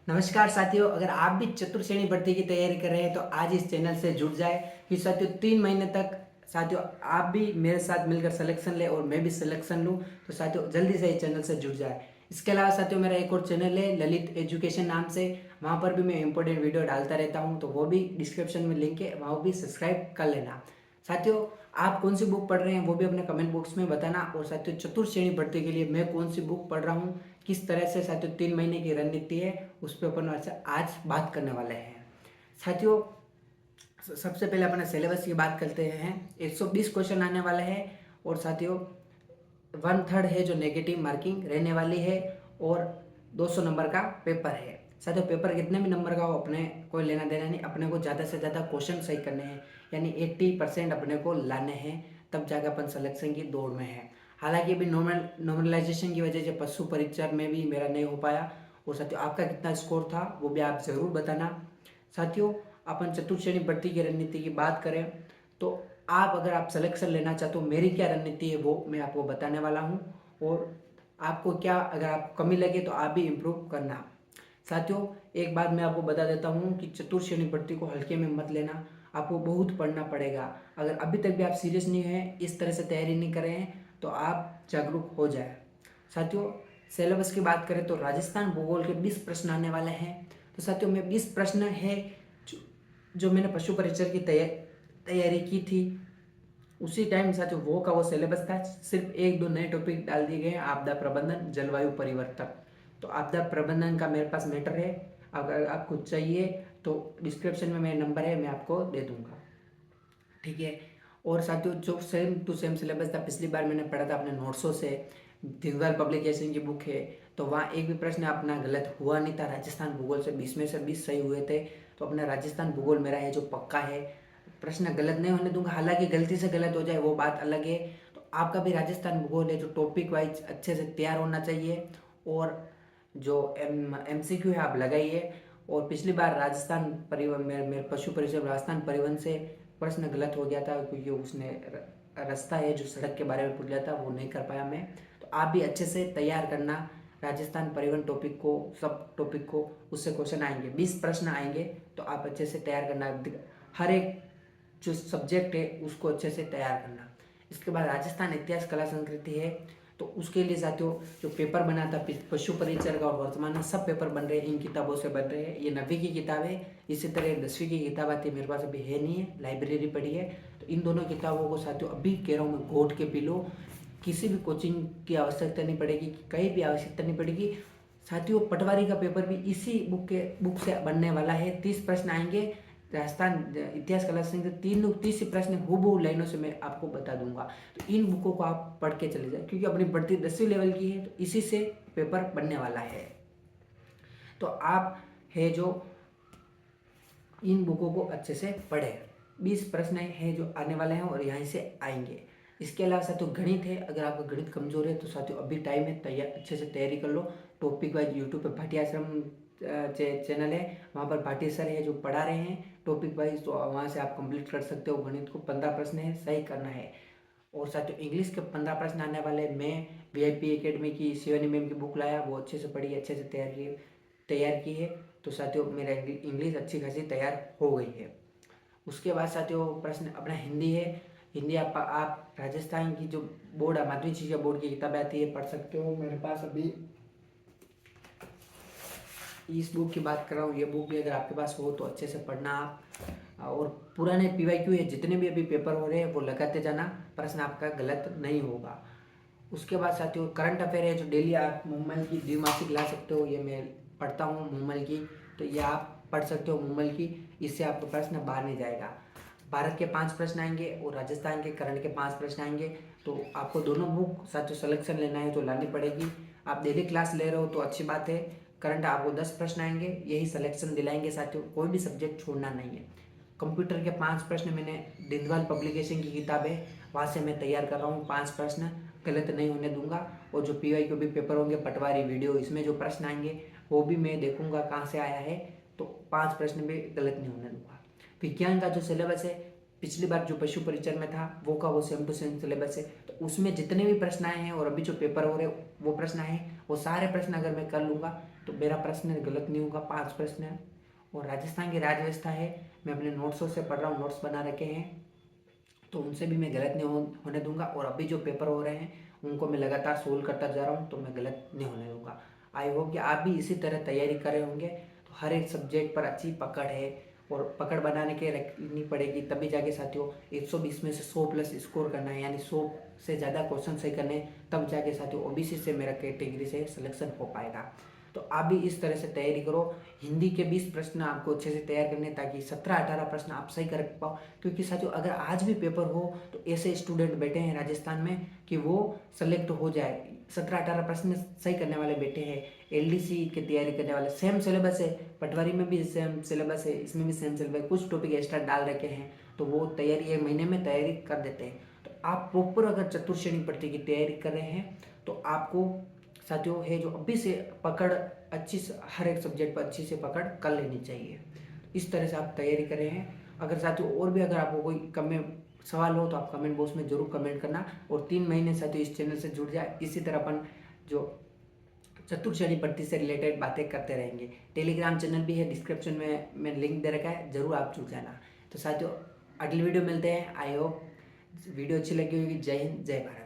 नमस्कार साथियों, अगर आप भी चतुर श्रेणी भर्ती की तैयारी कर रहे हैं तो आज इस चैनल से जुड़ जाए कि साथियों 3 महीने तक साथियों आप भी मेरे साथ मिलकर सिलेक्शन ले और मैं भी सिलेक्शन लूं। तो साथियों जल्दी से इस चैनल से जुड़ जाए। इसके अलावा साथियों मेरा एक और चैनल है ललित एजुकेशन नाम से, वहाँ पर भी मैं इंपॉर्टेंट वीडियो डालता रहता हूँ, तो वो भी डिस्क्रिप्शन में लिंक है, वहाँ भी सब्सक्राइब कर लेना। साथियों आप कौन सी बुक पढ़ रहे हैं वो भी अपने कमेंट बॉक्स में बताना। और साथियों चतुर श्रेणी भर्ती के लिए मैं कौन सी बुक पढ़ रहा हूँ, किस तरह से साथियों 3 महीने की रणनीति है, उस पर अपन आज बात करने वाले हैं। साथियों सबसे पहले अपने सिलेबस की बात करते हैं। 120 क्वेश्चन आने वाले हैं और साथियों 1/3 है जो नेगेटिव मार्किंग रहने वाली है और 200 नंबर का पेपर है। साथियों पेपर कितने भी नंबर का हो अपने कोई लेना देना नहीं, अपने को ज़्यादा से ज़्यादा क्वेश्चन सही करने हैं, यानी 80% अपने को लाने हैं, तब जाकर अपन सिलेक्शन की दौड़ में है। हालांकि अभी नॉर्मलाइजेशन की वजह से पशु परीक्षा में भी मेरा नहीं हो पाया। और साथियों आपका कितना स्कोर था वो भी आप ज़रूर बताना। साथियों अपन चतुर्थ श्रेणी भर्ती की रणनीति की बात करें तो आप अगर आप सिलेक्शन लेना चाहते हो, मेरी क्या रणनीति है वो मैं आपको बताने वाला हूँ। और आपको क्या अगर आप कमी लगे तो आप भी इम्प्रूव करना। साथियों एक बात मैं आपको बता देता हूँ कि चतुर्थ श्रेणी भर्ती को हल्के में मत लेना, आपको बहुत पढ़ना पड़ेगा। अगर अभी तक भी आप सीरियस नहीं हैं, इस तरह से तैयारी नहीं कर रहे हैं, तो आप जागरूक हो जाए। साथियों सिलेबस की बात करें तो राजस्थान भूगोल के 20 प्रश्न आने वाले हैं। तो साथियों में 20 प्रश्न है जो मैंने पशु परिचर की तैयारी की थी उसी टाइम साथियों वो का वो सिलेबस था। सिर्फ एक दो नए टॉपिक डाल दिए गए हैं, आपदा प्रबंधन, जलवायु परिवर्तन। तो आपदा प्रबंधन का मेरे पास मैटर है, अगर आपको चाहिए तो डिस्क्रिप्शन में मेरा नंबर है, मैं आपको दे दूंगा, ठीक है। और साथियों जो सेम टू सेम सिलेबस था पिछली बार मैंने पढ़ा था अपने नोट्सों से, दीनदयाल पब्लिकेशन की बुक है, तो वहाँ एक भी प्रश्न अपना गलत हुआ नहीं था। राजस्थान भूगोल से 20 में से 20 सही हुए थे। तो अपना राजस्थान भूगोल मेरा है जो पक्का है, प्रश्न गलत नहीं होने दूंगा। हालांकि गलती से गलत हो जाए वो बात अलग है। तो आपका भी राजस्थान भूगोल है जो टॉपिक वाइज अच्छे से तैयार होना चाहिए। और जो MCQ है आप लगाइए। और पिछली बार राजस्थान परिवहन मेरे पशु परिषद राजस्थान परिवहन से प्रश्न गलत हो गया था, क्योंकि उसने रास्ता है जो सड़क के बारे में पूछ लिया था, वो नहीं कर पाया मैं। तो आप भी अच्छे से तैयार करना राजस्थान परिवहन टॉपिक को, सब टॉपिक को, उससे क्वेश्चन आएंगे, 20 प्रश्न आएंगे, तो आप अच्छे से तैयार करना। हर एक जो सब्जेक्ट है उसको अच्छे से तैयार करना। इसके बाद राजस्थान इतिहास कला संस्कृति है, तो उसके लिए साथियों जो पेपर बना था पशु परिचर का और वर्तमान में सब पेपर बन रहे हैं, इन किताबों से बन रहे हैं। ये 9वीं की किताब है, इसी तरह 10वीं की किताब आती है, मेरे पास अभी है नहीं है, लाइब्रेरी पड़ी है। तो इन दोनों किताबों को साथियों अभी कह रहा हूँ मैं, घोट के पी लो। किसी भी कोचिंग की आवश्यकता नहीं पड़ेगी, कहीं भी आवश्यकता नहीं पड़ेगी। साथियों पटवारी का पेपर भी इसी बुक से बनने वाला है। 30 प्रश्न आएंगे, राजस्थान इतिहास कला संघ 30 प्रश्न हूबहू लाइनों से मैं आपको बता दूंगा। तो इन बुकों को आप पढ़ के चले जाए, क्योंकि अपनी बढ़ती 10वीं लेवल की है, तो इसी से पेपर बनने वाला है। तो आप है जो इन बुकों को अच्छे से पढ़े। 20 प्रश्न है जो आने वाले हैं और यहाँ से आएंगे। इसके अलावा साथियों गणित है, अगर आपका गणित कमजोर है तो साथियों अभी टाइम है, तैयार अच्छे से तैयारी कर लो। टॉपिक वाइज यूट्यूब पे भाटी आश्रम चैनल है, वहाँ पर भाटी सर है जो पढ़ा रहे हैं टॉपिक वाइज, तो वहाँ से आप कंप्लीट कर सकते हो। गणित को 15 प्रश्न है, सही करना है। और साथियों इंग्लिश के 15 प्रश्न आने वाले। मैं VIP एकेडमी की शिवानी मैम की बुक लाया, वो अच्छे से पढ़ी, अच्छे से तैयार की है। तो साथियों मेरा इंग्लिश अच्छी खासी तैयार हो गई है। उसके बाद साथियों प्रश्न अपना हिंदी है। हिंदी आप राजस्थान की जो बोर्ड माध्यमिक शिक्षा बोर्ड की किताबें आती है पढ़ सकते हो। मेरे पास अभी इस बुक की बात कर रहा हूँ, ये बुक भी अगर आपके पास हो तो अच्छे से पढ़ना आप। और पुराने PYQ है, जितने भी अभी पेपर हो रहे हैं वो लगाते जाना, प्रश्न आपका गलत नहीं होगा। उसके बाद साथियों करंट अफेयर है जो डेली आप मुंबई की द्विमासिक ला सकते हो, ये मैं पढ़ता हूँ मुंबई की, तो ये आप पढ़ सकते हो मुंबई की, इससे आपका प्रश्न बाहर नहीं जाएगा। भारत के 5 प्रश्न आएंगे और राजस्थान के करंट के 5 प्रश्न आएंगे। तो आपको दोनों बुक साथियों सिलेक्शन लेना है तो लानी पड़ेगी। आप डेली क्लास ले रहे हो तो अच्छी बात है। करंट आपको 10 प्रश्न आएंगे, यही सिलेक्शन दिलाएंगे साथियों, कोई भी सब्जेक्ट छोड़ना नहीं है। कंप्यूटर के 5 प्रश्न मैंने दीनदयाल पब्लिकेशन की किताब है वहाँ से मैं तैयार कर रहा हूँ, 5 प्रश्न गलत नहीं होने दूंगा। और जो PYQ भी पेपर होंगे पटवारी वीडियो, इसमें जो प्रश्न आएंगे वो भी मैं देखूंगा कहाँ से आया है, तो 5 प्रश्न भी गलत नहीं होने दूंगा। विज्ञान का जो सिलेबस है पिछली बार जो पशु परिचय में था वो का वो सेम टू सेम सिलेबस है, तो उसमें जितने भी प्रश्न आए हैं और अभी जो पेपर हो रहे वो प्रश्न आए हैं, वो सारे प्रश्न अगर मैं कर लूँगा तो मेरा प्रश्न गलत नहीं होगा। 5 प्रश्न है। और राजस्थान की राजव्यवस्था है, मैं अपने नोट्सों से पढ़ रहा हूँ, नोट्स बना रखे हैं, तो उनसे भी मैं गलत नहीं होने दूंगा। और अभी जो पेपर हो रहे हैं उनको मैं लगातार सोल्व करता जा रहा हूँ, तो मैं गलत नहीं होने दूंगा। आई होप कि आप भी इसी तरह तैयारी कर रहे होंगे। तो हर एक सब्जेक्ट पर अच्छी पकड़ है और पकड़ बनाने के रखनी पड़ेगी, तभी जाके साथियों 120 में से 100 प्लस स्कोर करना है, यानी 100 से ज़्यादा क्वेश्चन सही करने, तब जाके साथियों ओबीसी से मेरा कैटेगरी से सिलेक्शन हो पाएगा। तो आप भी इस तरह से तैयारी करो। हिंदी के 20 प्रश्न आपको अच्छे से तैयार करने, ताकि 17-18 प्रश्न आप सही कर पाओ। क्योंकि साथियों अगर आज भी पेपर हो तो ऐसे स्टूडेंट बैठे हैं राजस्थान में कि वो सेलेक्ट हो जाए। 17-18 प्रश्न सही करने वाले बैठे हैं। एलडीसी की तैयारी करने वाले, सेम सिलेबस है, पटवारी में भी सेम सिलेबस है, इसमें भी सेम सिलेबस, कुछ टॉपिक एक्स्ट्रा डाल रखे हैं, तो वो तैयारी 1 महीने में तैयारी कर देते हैं। तो आप प्रॉपर अगर चतुर्श्रेणी भर्ती की तैयारी कर रहे हैं तो आपको साथियों है जो अभी से पकड़ अच्छी से हर एक सब्जेक्ट पर अच्छी से पकड़ कर लेनी चाहिए। इस तरह से आप तैयारी कर रहे हैं। अगर साथियों और भी अगर आपको कोई कमेंट सवाल हो तो आप कमेंट बॉक्स में जरूर कमेंट करना। और 3 महीने साथियों इस चैनल से जुड़ जाए, इसी तरह अपन जो चतुर्श्रेणी भर्ती से रिलेटेड बातें करते रहेंगे। टेलीग्राम चैनल भी है, डिस्क्रिप्शन में मैं लिंक दे रखा है, जरूर आप जुड़ जाना। तो साथियों अगली वीडियो मिलते हैं। आई होप वीडियो अच्छी लगी होगी। जय हिंद, जय भारत।